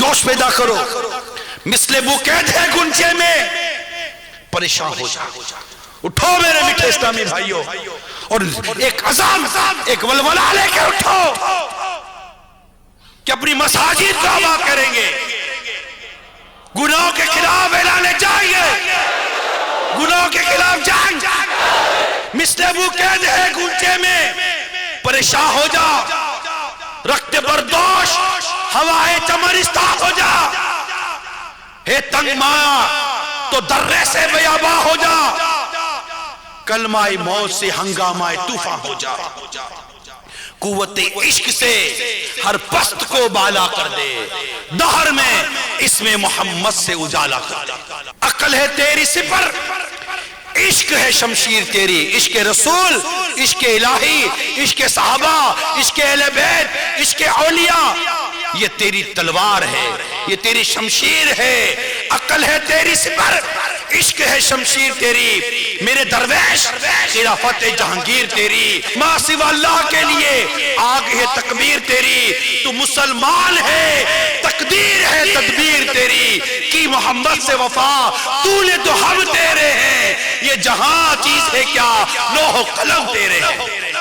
جوش پیدا کرو، مثل بوقید ہے گنچے میں پریشان ہو جا۔ اٹھو میرے میٹھے اسلامی بھائیوں، اور ایک عزم، ایک ولولہ لے کے اٹھو کہ اپنی مساجد کو آباد کریں گے، گناہوں کے خلاف اعلان جائیں گے، گناہوں کے خلاف جنگ، مثل بوقید ہے گنچے میں پریشان ہو جا، رخت بردوش ہوائے چمرستہ ہو جا، ہے تنگ مایا تو درے سے بیاباں ہو جا، کلمہ موت سے ہنگامہ طوفان ہو جا، قوت عشق سے ہر پست کو بالا کر دے، دہر میں اسم محمد سے اجالا کر دے۔ عقل ہے تیری سپر، عشق ہے شمشیر تیری، عشق رسول، عشق الہی، عشق صحابہ، عشق اہل بیت، عشق اولیاء، یہ تیری تلوار ہے، یہ تیری شمشیر ہے۔ عقل ہے تیری سپر، عشق ہے شمشیر تیری، میرے درویش خلافت جہانگیر تیری، ما سوا اللہ کے لیے آگ ہے تکبیر تیری، تو مسلمان ہے تقدیر ہے تدبیر تیری، کی محمد سے وفا تو نے تو ہم تیرے ہیں، یہ جہاں چیز ہے کیا لوح و قلم تیرے ہیں۔